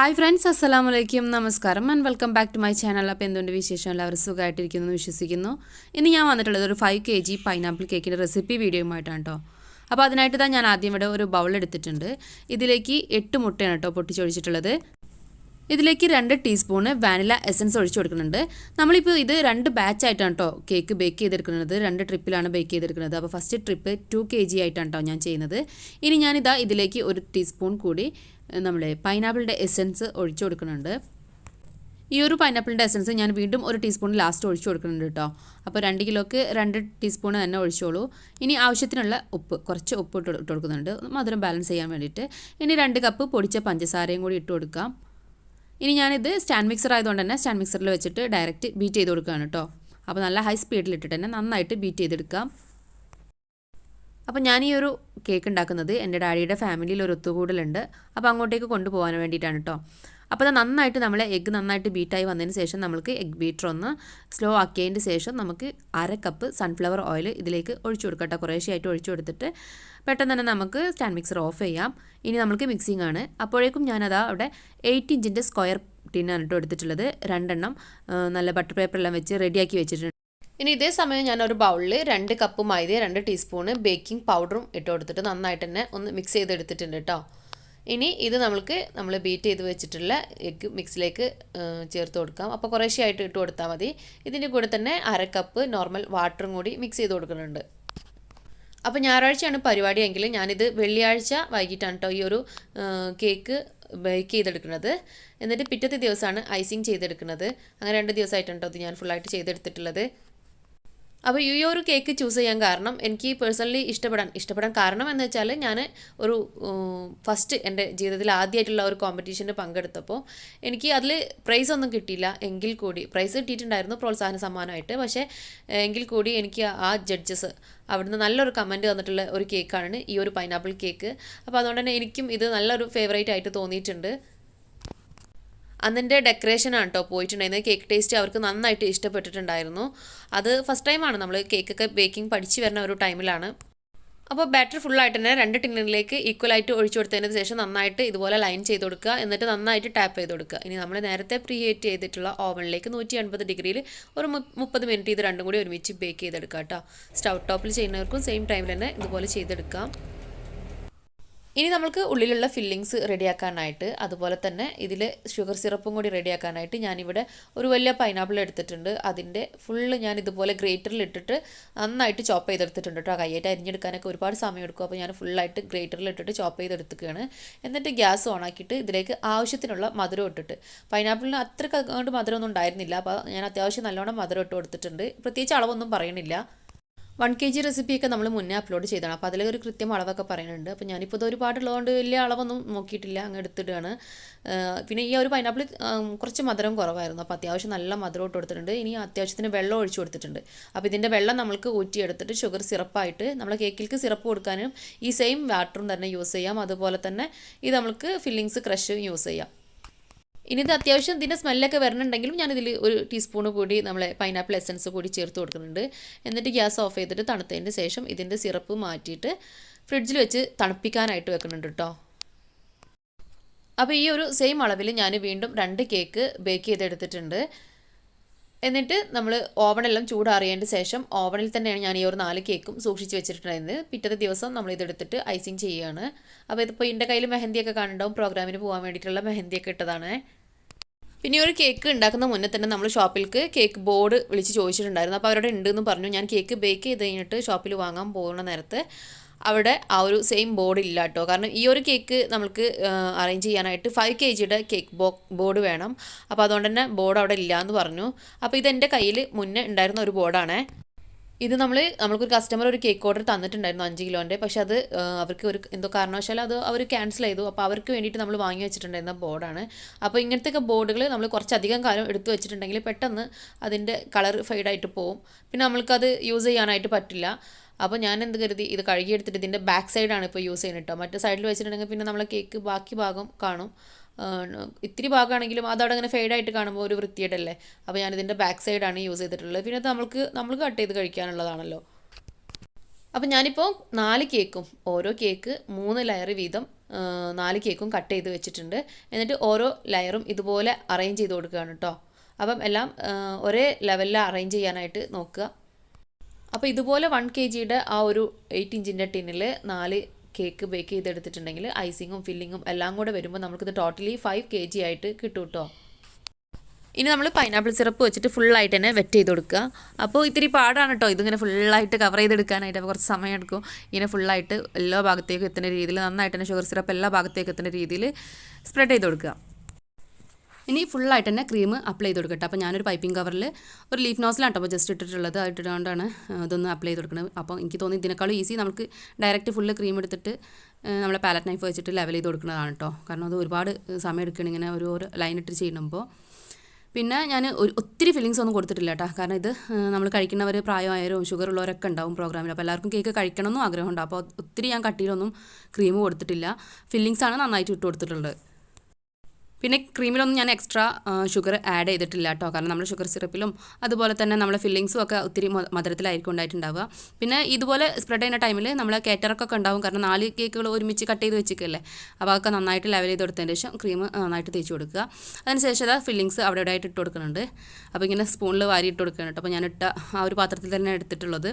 Hi friends, assalamu alaikum, namaskaram and welcome back to my channel. അപ്പോൾ എന്തുകൊണ്ട് വിശേഷം എല്ലാവരും സുഖമായിട്ടിരിക്കുന്നു എന്ന് വിശ്വസിക്കുന്നു. ഇന്ന് ഞാൻ വന്നിട്ടുള്ളത് ഒരു 5 kg പൈനാപ്പിൾ കേക്കിൻ്റെ റെസിപ്പി വീഡിയോയുമായിട്ടാണ് കേട്ടോ. അപ്പോൾ അതിനായിട്ട് തന്നെ ഞാൻ ആദ്യം ഇവിടെ ഒരു ബൗൾ എടുത്തിട്ടുണ്ട്. ഇതിലേക്ക് 8 മുട്ടയാണ് കേട്ടോ പൊട്ടിച്ചൊഴിച്ചിട്ടുള്ളത്. ഇതിലേക്ക് 2 ടീസ്പൂൺ വാനില എസൻസ് ഒഴിച്ചു കൊടുക്കുന്നുണ്ട്. നമ്മളിപ്പോൾ ഇത് 2 ബാച്ച് ആയിട്ടാണ് കേട്ടോ കേക്ക് ബേക്ക് ചെയ്തെടുക്കുന്നത്. 2 ട്രിപ്പിലാണ് ബേക്ക് ചെയ്തെടുക്കുന്നത്. അപ്പോൾ ഫസ്റ്റ് ട്രിപ്പ് 2 kg ആയിട്ടാണ് കേട്ടോ ഞാൻ ചെയ്യുന്നത്. ഇനി ഞാനിതാ ഇതിലേക്ക് 1 ടീസ്പൂൺ കൂടി നമ്മുടെ പൈനാപ്പിളിൻ്റെ എസൻസ് ഒഴിച്ചു കൊടുക്കുന്നുണ്ട്. ഈ ഒരു പൈനാപ്പിളിൻ്റെ എസൻസ് ഞാൻ വീണ്ടും 1 ടീസ്പൂൺ ലാസ്റ്റ് ഒഴിച്ചു കൊടുക്കുന്നുണ്ട് കേട്ടോ. അപ്പോൾ 2 കിലോക്ക് 2 ടീസ്പൂൺ തന്നെ ഒഴിച്ചോളൂ. ഇനി ആവശ്യത്തിനുള്ള ഉപ്പ്, കുറച്ച് ഉപ്പ് ഇട്ട് കൊടുക്കുന്നുണ്ട് മധുരം ബാലൻസ് ചെയ്യാൻ വേണ്ടിയിട്ട്. ഇനി 2 കപ്പ് പൊടിച്ച പഞ്ചസാരയും കൂടി ഇട്ട് കൊടുക്കാം. ഇനി ഞാനിത് സ്റ്റാൻഡ് മിക്സർ ആയതുകൊണ്ട് തന്നെ സ്റ്റാൻഡ് മിക്സറിൽ വെച്ചിട്ട് ഡയറക്റ്റ് ബീറ്റ് ചെയ്ത് കൊടുക്കുകയാണ് കേട്ടോ. അപ്പോൾ നല്ല ഹൈ സ്പീഡിലിട്ടിട്ട് തന്നെ നന്നായിട്ട് ബീറ്റ് ചെയ്തെടുക്കാം. അപ്പോൾ ഞാൻ ഈ ഒരു കേക്ക് ഉണ്ടാക്കുന്നത് എൻ്റെ ഡാഡിയുടെ ഫാമിലിയിൽ ഒരു ഒത്തുകൂടലുണ്ട്. അപ്പോൾ അങ്ങോട്ടേക്ക് കൊണ്ടുപോകാൻ വേണ്ടിയിട്ടാണ് കേട്ടോ. അപ്പോൾ അത് നന്നായിട്ട് നമ്മളെ എഗ്ഗ് നന്നായിട്ട് ബീറ്റായി വന്നതിന് ശേഷം നമുക്ക് എഗ് ബീറ്റർ ഒന്ന് സ്ലോ ആക്കിയതിന് ശേഷം നമുക്ക് 1/2 കപ്പ് സൺഫ്ലവർ ഓയിൽ ഇതിലേക്ക് ഒഴിച്ചു കൊടുക്കാം കേട്ടോ. കുറേശ്ശെയായിട്ട് ഒഴിച്ചു കൊടുത്തിട്ട് പെട്ടെന്ന് തന്നെ നമുക്ക് സ്റ്റാൻഡ് മിക്സർ ഓഫ് ചെയ്യാം. ഇനി നമുക്ക് മിക്സിംഗ് ആണ്. അപ്പോഴേക്കും ഞാനതാ അവിടെ 8 ഇഞ്ചിൻ്റെ സ്ക്വയർ ടിന്നാണ് കേട്ടോ എടുത്തിട്ടുള്ളത്. 2 എണ്ണം നല്ല ബട്ടർ പേപ്പറെല്ലാം വെച്ച് റെഡിയാക്കി വെച്ചിട്ടുണ്ട്. ഇനി ഇതേ സമയം ഞാൻ ഒരു ബൗളിൽ 2 കപ്പ് മൈദ 2 ടീസ്പൂണ് ബേക്കിംഗ് പൗഡറും ഇട്ട് കൊടുത്തിട്ട് നന്നായിട്ട് തന്നെ ഒന്ന് മിക്സ് ചെയ്തെടുത്തിട്ടുണ്ട് കേട്ടോ. ഇനി ഇത് നമ്മൾ ബീറ്റ് ചെയ്ത് വെച്ചിട്ടുള്ള എഗ്ഗ് മിക്സിലേക്ക് ചേർത്ത് കൊടുക്കാം. അപ്പോൾ കുറേശ്ശെയായിട്ട് ഇട്ട് കൊടുത്താൽ മതി. ഇതിൻ്റെ കൂടെ തന്നെ 1/2 കപ്പ് നോർമൽ വാട്ടറും കൂടി മിക്സ് ചെയ്ത് കൊടുക്കുന്നുണ്ട്. അപ്പോൾ ഞായറാഴ്ചയാണ് പരിപാടിയെങ്കിൽ ഞാനിത് വെള്ളിയാഴ്ച വൈകിട്ടാണ് കേട്ടോ ഈ ഒരു കേക്ക് ബേക്ക് ചെയ്തെടുക്കുന്നത്. എന്നിട്ട് പിറ്റത്തെ ദിവസമാണ് ഐസിങ് ചെയ്തെടുക്കുന്നത്. അങ്ങനെ 2 ദിവസമായിട്ടാണ് കേട്ടോ ഇത് ഞാൻ ഫുള്ളായിട്ട് ചെയ്തെടുത്തിട്ടുള്ളത്. അപ്പോൾ ഈ ഒരു കേക്ക് ചൂസ് ചെയ്യാൻ കാരണം എനിക്ക് പേഴ്സണലി ഇഷ്ടപ്പെടാൻ കാരണം എന്ന് വെച്ചാൽ ഞാൻ ഒരു ഫസ്റ്റ് എൻ്റെ ജീവിതത്തിൽ ആദ്യമായിട്ടുള്ള ഒരു കോമ്പറ്റീഷന് പങ്കെടുത്തപ്പോൾ എനിക്ക് അതിൽ പ്രൈസ് ഒന്നും കിട്ടിയില്ല. എങ്കിൽ കൂടി പ്രൈസ് കിട്ടിയിട്ടുണ്ടായിരുന്നു പ്രോത്സാഹന സമ്മാനമായിട്ട്. പക്ഷേ എങ്കിൽ കൂടി എനിക്ക് ആ ജഡ്ജസ് അവിടുന്ന് നല്ലൊരു കമൻറ്റ് തന്നിട്ടുള്ള ഒരു കേക്കാണ് ഈ ഒരു പൈനാപ്പിൾ കേക്ക്. അപ്പോൾ അതുകൊണ്ട് തന്നെ എനിക്കും ഇത് നല്ലൊരു ഫേവറേറ്റ് ആയിട്ട് തോന്നിയിട്ടുണ്ട്. അന്നിൻ്റെ ഡെക്കറേഷനാണ് കേട്ടോ പോയിട്ടുണ്ടായിരുന്നത്. കേക്ക് ടേസ്റ്റ് അവർക്ക് നന്നായിട്ട് ഇഷ്ടപ്പെട്ടിട്ടുണ്ടായിരുന്നു. അത് ഫസ്റ്റ് ടൈമാണ് നമ്മൾ കേക്കൊക്കെ ബേക്കിംഗ് പഠിച്ചു വരുന്ന ഒരു ടൈമിലാണ്. അപ്പോൾ ബാറ്റർ ഫുള്ളായിട്ട് തന്നെ 2 ടിന്നിലേക്ക് ഈക്വലായിട്ട് ഒഴിച്ചു കൊടുത്തതിന് ശേഷം നന്നായിട്ട് ഇതുപോലെ ലൈൻ ചെയ്ത് കൊടുക്കുക. എന്നിട്ട് നന്നായിട്ട് ടാപ്പ് ചെയ്ത് കൊടുക്കുക. ഇനി നമ്മൾ നേരത്തെ പ്രീ ഹീറ്റ് ചെയ്തിട്ടുള്ള ഓവനിലേക്ക് 180 ഡിഗ്രിയിൽ ഒരു 30 മിനിറ്റ് ഇത് രണ്ടും കൂടി ഒരുമിച്ച് ബേക്ക് ചെയ്തെടുക്കുക കേട്ടോ. സ്റ്റൗ ടോപ്പിൽ ചെയ്യുന്നവർക്കും സെയിം ടൈമിൽ തന്നെ ഇതുപോലെ ചെയ്തെടുക്കാം. ഇനി നമുക്ക് ഉള്ളിലുള്ള ഫില്ലിങ്സ് റെഡിയാക്കാനായിട്ട് അതുപോലെ തന്നെ ഇതിൽ ഷുഗർ സിറപ്പും കൂടി റെഡിയാക്കാനായിട്ട് ഞാനിവിടെ ഒരു വലിയ പൈനാപ്പിൾ എടുത്തിട്ടുണ്ട്. അതിൻ്റെ ഫുള്ള് ഞാൻ ഇതുപോലെ ഗ്രേറ്ററിൽ ഇട്ടിട്ട് നന്നായിട്ട് ചോപ്പ് ചെയ്തെടുത്തിട്ടുണ്ട് കേട്ടോ. കയ്യായിട്ട് അരിഞ്ഞെടുക്കാനൊക്കെ ഒരുപാട് സമയം എടുക്കും. അപ്പോൾ ഞാൻ ഫുള്ളായിട്ട് ഗ്രേറ്ററിൽ ഇട്ടിട്ട് ചോപ്പ് ചെയ്തെടുക്കുകയാണ്. എന്നിട്ട് ഗ്യാസ് ഓൺ ആക്കിയിട്ട് ഇതിലേക്ക് ആവശ്യത്തിനുള്ള മധുരം ഇട്ടിട്ട്, പൈനാപ്പിളിന് അത്രയ്ക്ക് അങ്ങോട്ട് മധുരമൊന്നും ഉണ്ടായിരുന്നില്ല. അപ്പോൾ ഞാൻ അത്യാവശ്യം നല്ലോണം മധുരം ഇട്ട് കൊടുത്തിട്ടുണ്ട്. പ്രത്യേകിച്ച് അളവൊന്നും പറയണില്ല. 1 kg റെസിപ്പിയൊക്കെ നമ്മൾ മുന്നേ അപ്ലോഡ് ചെയ്തതാണ്. അപ്പോൾ അതിലൊരു കൃത്യം അളവൊക്കെ പറയുന്നുണ്ട്. അപ്പോൾ ഞാനിപ്പോൾ ഇത് ഒരുപാടുള്ളതുകൊണ്ട് വലിയ അളവൊന്നും നോക്കിയിട്ടില്ല, അങ്ങ് എടുത്തിടുകയാണ്. പിന്നെ ഈ ഒരു പൈനാപ്പിൾ കുറച്ച് മധുരം കുറവായിരുന്നു. അപ്പോൾ അത്യാവശ്യം നല്ല മധുരം ഇട്ട് കൊടുത്തിട്ടുണ്ട്. ഇനി അത്യാവശ്യത്തിന് വെള്ളം ഒഴിച്ചു കൊടുത്തിട്ടുണ്ട്. അപ്പോൾ ഇതിൻ്റെ വെള്ളം നമ്മൾക്ക് ഊറ്റിയെടുത്തിട്ട് ഷുഗർ സിറപ്പായിട്ട് നമ്മളെ കേക്കിലേക്ക് സിറപ്പ് കൊടുക്കാനും ഈ സെയിം വാട്ടറും തന്നെ യൂസ് ചെയ്യാം. അതുപോലെ തന്നെ ഇത് നമുക്ക് ഫില്ലിങ്സ് ക്രഷും യൂസ് ചെയ്യാം. ഇനി ഇത് അത്യാവശ്യം ഇതിൻ്റെ സ്മെല്ലൊക്കെ വരണുണ്ടെങ്കിലും ഞാനിതിൽ 1 ടീസ്പൂൺ കൂടി നമ്മളെ പൈനാപ്പിൾ എസൻസ് കൂടി ചേർത്ത് കൊടുക്കുന്നുണ്ട്. എന്നിട്ട് ഗ്യാസ് ഓഫ് ചെയ്തിട്ട് തണുത്തതിന് ശേഷം ഇതിൻ്റെ സിറപ്പ് മാറ്റിയിട്ട് ഫ്രിഡ്ജിൽ വെച്ച് തണുപ്പിക്കാനായിട്ട് വെക്കുന്നുണ്ട് കേട്ടോ. അപ്പോൾ ഈ ഒരു സെയിം അളവിൽ ഞാൻ വീണ്ടും 2 കേക്ക് ബേക്ക് ചെയ്തെടുത്തിട്ടുണ്ട്. എന്നിട്ട് നമ്മൾ ഓവണെല്ലാം ചൂടാറിയതിന് ശേഷം ഓവണിൽ തന്നെയാണ് ഞാൻ ഈ ഒരു 4 കേക്കും സൂക്ഷിച്ച് വെച്ചിട്ടുണ്ടായിരുന്നത്. പിറ്റത്തെ ദിവസം നമ്മളിതെടുത്തിട്ട് ഐസിങ് ചെയ്യുകയാണ്. അപ്പോൾ ഇതിപ്പോൾ എൻ്റെ കയ്യിൽ മെഹന്തിയൊക്കെ കാണുന്നുണ്ടാവും. പ്രോഗ്രാമിന് പോകാൻ വേണ്ടിയിട്ടുള്ള മെഹന്തിയൊക്കെ ഇട്ടതാണ്. പിന്നെ ഒരു കേക്ക് ഉണ്ടാക്കുന്ന മുന്നേ തന്നെ നമ്മൾ ഷോപ്പിലേക്ക് കേക്ക് ബോർഡ് വിളിച്ച് ചോദിച്ചിട്ടുണ്ടായിരുന്നു. അപ്പോൾ അവരോട് ഉണ്ടെന്ന് പറഞ്ഞു. ഞാൻ കേക്ക് ബേക്ക് ചെയ്ത് കഴിഞ്ഞിട്ട് ഷോപ്പിൽ വാങ്ങാൻ പോകുന്ന നേരത്ത് അവിടെ ആ ഒരു സെയിം ബോർഡ് ഇല്ല കേട്ടോ. കാരണം ഈ ഒരു കേക്ക് നമുക്ക് അറേഞ്ച് ചെയ്യാനായിട്ട് 5 kgയുടെ കേക്ക് ബോർഡ് വേണം. അപ്പോൾ അതുകൊണ്ട് തന്നെ ബോർഡ് അവിടെ ഇല്ല എന്ന് പറഞ്ഞു. അപ്പോൾ ഇതെൻ്റെ കയ്യിൽ മുന്നേ ഉണ്ടായിരുന്ന ഒരു ബോർഡാണ്. ഇത് നമ്മൾക്കൊരു കസ്റ്റമർ ഒരു കേക്ക് ഓർഡർ തന്നിട്ടുണ്ടായിരുന്നു 5 കിലോൻ്റെ. പക്ഷെ അത് അവർക്ക് എന്തോ കാരണവശാൽ അത് അവർ ക്യാൻസൽ ചെയ്തു. അപ്പോൾ അവർക്ക് വേണ്ടിയിട്ട് നമ്മൾ വാങ്ങി വെച്ചിട്ടുണ്ടായിരുന്ന ബോർഡാണ്. അപ്പോൾ ഇങ്ങനത്തെയൊക്കെ ബോർഡുകൾ നമ്മൾ കുറച്ചധികം കാലം എടുത്തു വെച്ചിട്ടുണ്ടെങ്കിൽ പെട്ടെന്ന് അതിൻ്റെ കളർ ഫെയ്ഡായിട്ട് പോവും. പിന്നെ നമ്മൾക്കത് യൂസ് ചെയ്യാനായിട്ട് പറ്റില്ല. അപ്പോൾ ഞാൻ എന്ത് കരുതി, ഇത് കഴുകിയെടുത്തിട്ട് ഇതിൻ്റെ ബാക്ക് സൈഡാണ് ഇപ്പോൾ യൂസ് ചെയ്യുന്നത് കേട്ടോ. മറ്റേ സൈഡിൽ വെച്ചിട്ടുണ്ടെങ്കിൽ പിന്നെ നമ്മളെ കേക്ക് ബാക്കി ഭാഗം കാണും. ഇത്തിരി ഭാഗമാണെങ്കിലും അതവിടെ അങ്ങനെ ഫെയ്ഡായിട്ട് കാണുമ്പോൾ ഒരു വൃത്തിയായിട്ടല്ലേ. അപ്പോൾ ഞാനിതിൻ്റെ ബാക്ക് സൈഡാണ് യൂസ് ചെയ്തിട്ടുള്ളത്. പിന്നെ അത് നമ്മൾ കട്ട് ചെയ്ത് കഴിക്കാനുള്ളതാണല്ലോ. അപ്പോൾ ഞാനിപ്പോൾ 4 കേക്കും ഓരോ കേക്ക് 3 ലെയർ വീതം 4 കേക്കും കട്ട് ചെയ്ത് വെച്ചിട്ടുണ്ട്. എന്നിട്ട് ഓരോ ലെയറും ഇതുപോലെ അറേഞ്ച് ചെയ്ത് കൊടുക്കുകയാണ് കേട്ടോ. അപ്പം എല്ലാം ഒരേ ലെവലിൽ അറേഞ്ച് ചെയ്യാനായിട്ട് നോക്കുക. അപ്പോൾ ഇതുപോലെ 1 kgയുടെ ആ ഒരു 8 ഇഞ്ചിൻ്റെ ടിന്നിൽ 4 കേക്ക് ബേക്ക് ചെയ്തെടുത്തിട്ടുണ്ടെങ്കിൽ ഐസിങ്ങും ഫില്ലിങ്ങും എല്ലാം കൂടെ വരുമ്പോൾ നമുക്കിത് ടോട്ടലി 5 kg ആയിട്ട് കിട്ടും കേട്ടോ. ഇനി നമ്മൾ പൈനാപ്പിൾ സിറപ്പ് വെച്ചിട്ട് ഫുള്ളായിട്ട് തന്നെ വെറ്റ് ചെയ്ത് കൊടുക്കുക. അപ്പോൾ ഇത്തിരി പാടാണ് കേട്ടോ ഇതിങ്ങനെ ഫുള്ളായിട്ട് കവർ ചെയ്തെടുക്കാനായിട്ട്. അപ്പോൾ കുറച്ച് സമയം എടുക്കും. ഇങ്ങനെ ഫുള്ളായിട്ട് എല്ലാ ഭാഗത്തേക്കും എത്തുന്ന രീതിയിൽ നന്നായിട്ട് തന്നെ ഷുഗർ സിറപ്പ് എല്ലാ ഭാഗത്തേക്കും എത്തുന്ന രീതിയിൽ സ്പ്രെഡ് ചെയ്ത് കൊടുക്കുക. ഇനി ഫുള്ളായിട്ട് തന്നെ ക്രീം അപ്ലൈ ചെയ്ത് കൊടുക്കട്ടെ. അപ്പോൾ ഞാനൊരു പൈപ്പിംഗ് കവറിൽ ഒരു ലീഫ് നോസിലാണ് കേട്ടോ അപ്പോൾ ജസ്റ്റ് ഇട്ടിട്ടുള്ളത്. ഇട്ടുകൊണ്ടാണ് ഇതൊന്ന് അപ്ലൈ ചെയ്ത് കൊടുക്കുന്നത്. അപ്പോൾ എനിക്ക് തോന്നി ഇതിനേക്കാളും ഈസി നമുക്ക് ഡയറക്റ്റ് ഫുള്ള് ക്രീം എടുത്തിട്ട് നമ്മളെ പാലറ്റ് നൈഫ് വെച്ചിട്ട് ലെവൽ ചെയ്ത് കൊടുക്കുന്നതാണ് കേട്ടോ. കാരണം അത് ഒരുപാട് സമയം എടുക്കണം ഇങ്ങനെ ഒരു ലൈൻ ഇട്ട് ചെയ്യുമ്പോൾ. പിന്നെ ഞാൻ ഒത്തിരി ഫില്ലിങ്സ് ഒന്നും കൊടുത്തിട്ടില്ല കേട്ടോ. കാരണം ഇത് നമ്മൾ കഴിക്കുന്നവർ പ്രായമായവരും ഷുഗർ ഉള്ളവരൊക്കെ ഉണ്ടാവും പ്രോഗ്രാമിൽ. അപ്പോൾ എല്ലാവർക്കും കേക്ക് കഴിക്കണമെന്നും ആഗ്രഹമുണ്ട്. അപ്പോൾ ഒത്തിരി ഞാൻ കട്ടിയിലൊന്നും ക്രീം കൊടുത്തിട്ടില്ല. ഫില്ലിങ്സാണ് നന്നായിട്ട് ഇട്ട് കൊടുത്തിട്ടുള്ളത്. പിന്നെ ക്രീമിലൊന്നും ഞാൻ എക്സ്ട്രാ ഷുഗർ ആഡ് ചെയ്തിട്ടില്ല കേട്ടോ. കാരണം നമ്മൾ ഷുഗർ സിറപ്പിലും അതുപോലെ തന്നെ നമ്മളെ ഫില്ലിങ്സും ഒക്കെ ഒത്തിരി മധുരത്തിലായിരിക്കും ഉണ്ടായിട്ടുണ്ടാവുക. പിന്നെ ഇതുപോലെ സ്പ്രെഡ് ചെയ്യുന്ന ടൈമിൽ നമ്മൾ കേറ്ററൊക്കെ ഉണ്ടാവും. കാരണം 4 കേക്കുകൾ ഒരുമിച്ച് കട്ട് ചെയ്ത് വെച്ചിരിക്കല്ലേ. അപ്പോൾ അതൊക്കെ നന്നായിട്ട് ലെവൽ ചെയ്ത് കൊടുത്തതിന് ശേഷം ക്രീം നന്നായിട്ട് തേച്ച് കൊടുക്കുക. അതിനുശേഷം ഫില്ലിങ്സ് അവിടെ ഇവിടെ ആയിട്ട് ഇട്ട് കൊടുക്കുന്നുണ്ട്. അപ്പോൾ ഇങ്ങനെ സ്പൂണിൽ വാരി ഇട്ട് കൊടുക്കണം കേട്ടോ. അപ്പോൾ ഞാൻ ഇട്ട ആ ഒരു പാത്രത്തിൽ തന്നെ എടുത്തിട്ടുള്ളത്.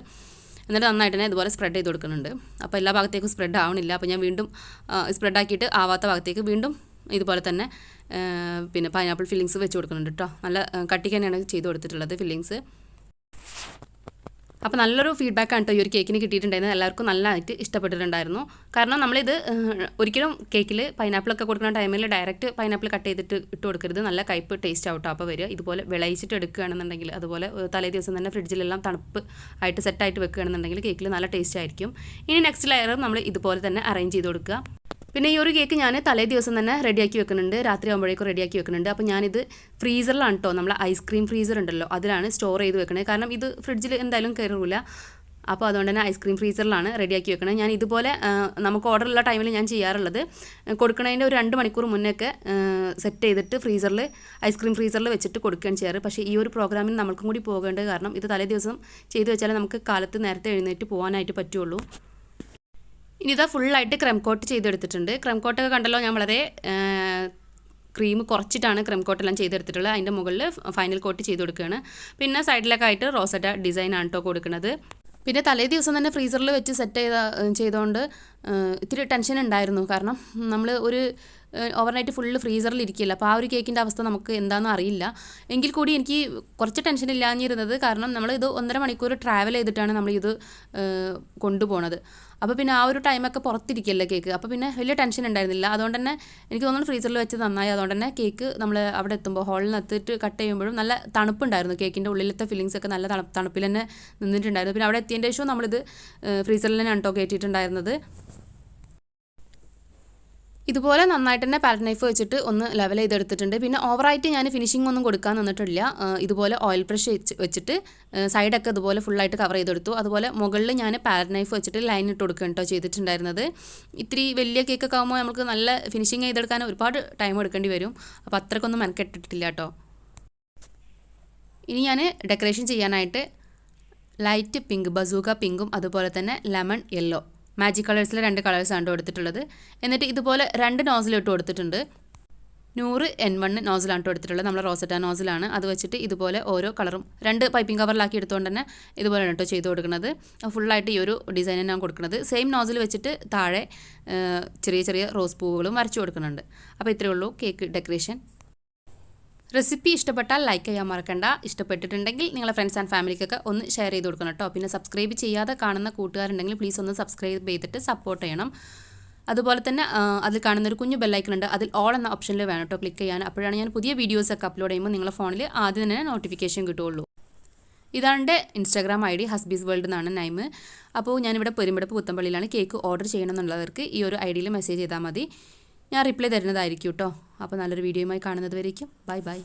എന്നിട്ട് നന്നായിട്ട് തന്നെ ഇതുപോലെ സ്പ്രെഡ് ചെയ്ത് കൊടുക്കുന്നുണ്ട്. അപ്പോൾ എല്ലാ ഭാഗത്തേക്കും സ്പ്രെഡ് ആവണില്ല. അപ്പോൾ ഞാൻ വീണ്ടും സ്പ്രെഡാക്കിയിട്ട് ആവാത്ത ഭാഗത്തേക്ക് വീണ്ടും ഇതുപോലെ തന്നെ പിന്നെ പൈനാപ്പിൾ ഫില്ലിങ്സ് വെച്ച് കൊടുക്കുന്നുണ്ട് കേട്ടോ. നല്ല കട്ടിക്ക് തന്നെയാണ് ചെയ്ത് കൊടുത്തിട്ടുള്ളത് ഫില്ലിങ്സ്. അപ്പോൾ നല്ലൊരു ഫീഡ്ബാക്കാണ് കേട്ടോ ഈ ഒരു കേക്കിന് കിട്ടിയിട്ടുണ്ടായിരുന്നത്. എല്ലാവർക്കും നല്ലതായിട്ട് ഇഷ്ടപ്പെട്ടിട്ടുണ്ടായിരുന്നു. കാരണം നമ്മളിത് ഒരിക്കലും കേക്കിൽ പൈനാപ്പിളൊക്കെ കൊടുക്കുന്ന ടൈമിൽ ഡയറക്റ്റ് പൈനാപ്പിൾ കട്ട് ചെയ്തിട്ട് ഇട്ട് കൊടുക്കരുത്. നല്ല കയ്പ്പ് ടേസ്റ്റ് ആവട്ടോ. അപ്പോൾ വരിക ഇതുപോലെ വിളയിച്ചിട്ട് എടുക്കുകയാണെന്നുണ്ടെങ്കിൽ അതുപോലെ തലേ ദിവസം തന്നെ ഫ്രിഡ്ജിലെല്ലാം തണുപ്പ് ആയിട്ട് സെറ്റായിട്ട് വെക്കുകയാണെന്നുണ്ടെങ്കിൽ കേക്കിൽ നല്ല ടേസ്റ്റ് ആയിരിക്കും. ഇനി നെക്സ്റ്റ് ലെയർ നമ്മൾ ഇതുപോലെ തന്നെ അറേഞ്ച് ചെയ്ത് കൊടുക്കുക. പിന്നെ ഈ ഒരു കേക്ക് ഞാൻ തലേ ദിവസം തന്നെ റെഡിയാക്കി വെക്കുന്നുണ്ട്. രാത്രി ആകുമ്പോഴേക്കും റെഡിയാക്കി വെക്കുന്നുണ്ട്. അപ്പോൾ ഞാനിത് ഫ്രീസറിലാണ് കേട്ടോ. നമ്മൾ ഐസ്ക്രീം ഫ്രീസർ ഉണ്ടല്ലോ അതിലാണ് സ്റ്റോർ ചെയ്ത് വെക്കണത്. കാരണം ഇത് ഫ്രിഡ്ജിൽ എന്തായാലും കയറില്ല. അപ്പോൾ അതുകൊണ്ട് തന്നെ ഐസ്ക്രീം ഫ്രീസറിലാണ് റെഡിയാക്കി വെക്കണത്. ഞാൻ ഇതുപോലെ നമുക്ക് ഓർഡറുള്ള ടൈമിൽ ഞാൻ ചെയ്യാറുള്ളത് കൊടുക്കണതിൻ്റെ ഒരു 2 മണിക്കൂർ മുന്നൊക്കെ സെറ്റ് ചെയ്തിട്ട് ഫ്രീസറിൽ ഐസ്ക്രീം ഫ്രീസറിൽ വെച്ചിട്ട് കൊടുക്കുകയാണ് ചെയ്യാറ്. പക്ഷേ ഈ ഒരു പ്രോഗ്രാമിന് നമ്മൾക്കും കൂടി പോകേണ്ടത് കാരണം ഇത് തലേ ദിവസം ചെയ്ത് വെച്ചാൽ നമുക്ക് കാലത്ത് നേരത്തെ എഴുന്നേറ്റ് പോകാനായിട്ട് പറ്റുള്ളൂ. ഇനി ഇതാ ഫുള്ളായിട്ട് ക്രം കോട്ട് ചെയ്തെടുത്തിട്ടുണ്ട്. ക്രം കോട്ടൊക്കെ കണ്ടല്ലോ ഞാൻ വളരെ ക്രീം കുറച്ചിട്ടാണ് ക്രം കോട്ടെല്ലാം ചെയ്തെടുത്തിട്ടുള്ളത്. അതിൻ്റെ മുകളിൽ ഫൈനൽ കോട്ട് ചെയ്ത് കൊടുക്കുകയാണ്. പിന്നെ സൈഡിലൊക്കെ ആയിട്ട് റോസറ്റ ഡിസൈനാണ് കേട്ടോ കൊടുക്കുന്നത്. പിന്നെ തലേ ദിവസം തന്നെ ഫ്രീസറിൽ വെച്ച് സെറ്റ് ചെയ്തുകൊണ്ട് ഇത്തിരി ടെൻഷൻ ഉണ്ടായിരുന്നു. കാരണം നമ്മൾ ഒരു ഓവർനൈറ്റ് ഫുള്ള് ഫ്രീസറിൽ ഇരിക്കില്ല. അപ്പോൾ ആ ഒരു കേക്കിൻ്റെ അവസ്ഥ നമുക്ക് എന്താണെന്ന് അറിയില്ല. എങ്കിൽ കൂടി എനിക്ക് കുറച്ച് ടെൻഷൻ ഇല്ലാഞ്ഞിരുന്നത് കാരണം നമ്മളിത് 1.5 മണിക്കൂർ ട്രാവൽ ചെയ്തിട്ടാണ് നമ്മളിത് കൊണ്ടുപോകുന്നത്. അപ്പോൾ പിന്നെ ആ ഒരു ടൈമൊക്കെ പുറത്തിരിക്കുകയല്ലേ കേക്ക്. അപ്പോൾ പിന്നെ വലിയ ടെൻഷൻ ഉണ്ടായിരുന്നില്ല. അതുകൊണ്ട് തന്നെ എനിക്ക് തോന്നുന്നു ഫ്രീസറിൽ വെച്ച് നന്നായി. അതുകൊണ്ട് തന്നെ കേക്ക് നമ്മൾ അവിടെ എത്തുമ്പോൾ ഹോളിൽ എത്തിയിട്ട് കട്ട് ചെയ്യുമ്പോഴും നല്ല തണുപ്പുണ്ടായിരുന്നു. കേക്കിൻ്റെ ഉള്ളിലത്തെ ഫില്ലിങ്സ് ഒക്കെ നല്ല തണുപ്പിൽ തന്നെ നിന്നിട്ടുണ്ടായിരുന്നു. പിന്നെ അവിടെ എത്തിയതിൻ്റെ ശേഷം നമ്മളിത് ഫ്രീസറിൽ തന്നെയാണ് കേട്ടോ കയറ്റിയിട്ടുണ്ടായിരുന്നത്. ഇതുപോലെ നന്നായിട്ട് തന്നെ പാലറ്റ് നൈഫ് വെച്ചിട്ട് ഒന്ന് ലെവൽ ചെയ്തെടുത്തിട്ടുണ്ട്. പിന്നെ ഓവറായിട്ട് ഞാൻ ഫിനിഷിംഗ് ഒന്നും കൊടുക്കാൻ നിന്നിട്ടില്ല. ഇതുപോലെ ഓയിൽ ബ്രഷ് വെച്ചിട്ട് സൈഡൊക്കെ ഇതുപോലെ ഫുള്ളായിട്ട് കവർ ചെയ്തെടുത്തു. അതുപോലെ മുകളിൽ ഞാൻ പാലറ്റ് നൈഫ് വെച്ചിട്ട് ലൈൻ ഇട്ട് കൊടുക്കുകയാണ് കേട്ടോ ചെയ്തിട്ടുണ്ടായിരുന്നത്. ഇത്തിരി വലിയ കേക്കൊക്കെ ആകുമ്പോൾ നമുക്ക് നല്ല ഫിനിഷിങ് ചെയ്തെടുക്കാൻ ഒരുപാട് ടൈം എടുക്കേണ്ടി വരും. അപ്പോൾ അത്രയ്ക്കൊന്നും മെനക്കെട്ടിട്ടില്ല കേട്ടോ. ഇനി ഞാൻ ഡെക്കറേഷൻ ചെയ്യാനായിട്ട് ലൈറ്റ് പിങ്ക് ബസൂക പിങ്കും അതുപോലെ തന്നെ ലെമൺ യെല്ലോ മാജിക് കളേഴ്സിൽ 2 കളേഴ്സാണ് കൊടുത്തിട്ടുള്ളത്. എന്നിട്ട് ഇതുപോലെ 2 നോസിൽ ഇട്ട് കൊടുത്തിട്ടുണ്ട്. 100 N1 നോസിലാണ് കൊടുത്തിട്ടുള്ളത്. നമ്മൾ റോസറ്റ നോസിലാണ്. അത് വെച്ചിട്ട് ഇതുപോലെ ഓരോ കളറും 2 പൈപ്പിംഗ് കവറിലാക്കി എടുത്തുകൊണ്ട് തന്നെ ഇതുപോലെയാണ് കേട്ടോ ചെയ്ത് കൊടുക്കുന്നത്. ഫുള്ളായിട്ട് ഈ ഒരു ഡിസൈൻ തന്നെയാണ് കൊടുക്കുന്നത്. സെയിം നോസിൽ വെച്ചിട്ട് താഴെ ചെറിയ ചെറിയ റോസ് പൂവുകളും വരച്ചു കൊടുക്കുന്നുണ്ട്. അപ്പോൾ ഇത്രയേ ഉള്ളൂ കേക്ക് ഡെക്കറേഷൻ. റെസിപ്പി ഇഷ്ടപ്പെട്ടാൽ ലൈക്ക് ചെയ്യാൻ മറക്കണ്ട. ഇഷ്ടപ്പെട്ടിട്ടുണ്ടെങ്കിൽ നിങ്ങളെ ഫ്രണ്ട്സ് ആൻഡ് ഫാമിലിക്കൊക്കെ ഒന്ന് ഷെയർ ചെയ്ത് കൊടുക്കണം കേട്ടോ. പിന്നെ സബ്സ്ക്രൈബ് ചെയ്യാതെ കാണുന്ന കൂട്ടുകാരുണ്ടെങ്കിൽ പ്ലീസ് ഒന്ന് സബ്സ്ക്രൈബ് ചെയ്തിട്ട് സപ്പോർട്ട് ചെയ്യണം. അതുപോലെ തന്നെ അതിൽ കാണുന്നൊരു കുഞ്ഞു ബെല്ലൈക്കൺ ഉണ്ട്. അതിൽ ഓൾ എന്ന ഓപ്ഷനിൽ വേണം കേട്ടോ ക്ലിക്ക് ചെയ്യാൻ. അപ്പോഴാണ് ഞാൻ പുതിയ വീഡിയോസൊക്കെ അപ്ലോഡ് ചെയ്യുമ്പോൾ നിങ്ങളുടെ ഫോണിൽ ആദ്യം തന്നെ നോട്ടിഫിക്കേഷൻ കിട്ടുകയുള്ളൂ. ഇതാണ് എൻ്റെ ഇൻസ്റ്റാഗ്രാം ID ഹസ്ബീസ് വേൾഡ് എന്നാണ് നെയിം. അപ്പോൾ ഞാനിവിടെ പെരുമ്പടപ്പ് പുത്തമ്പള്ളിയിലാണ്. കേക്ക് ഓർഡർ ചെയ്യണമെന്നുള്ളവർക്ക് ഈ ഒരു ID മെസ്സേജ് ചെയ്താൽ മതി. ഞാൻ റിപ്ലൈ തരുന്നതായിരിക്കും കേട്ടോ. അപ്പോൾ നല്ലൊരു വീഡിയോയുമായി കാണുന്നത് വരേക്കും ബൈ ബൈ.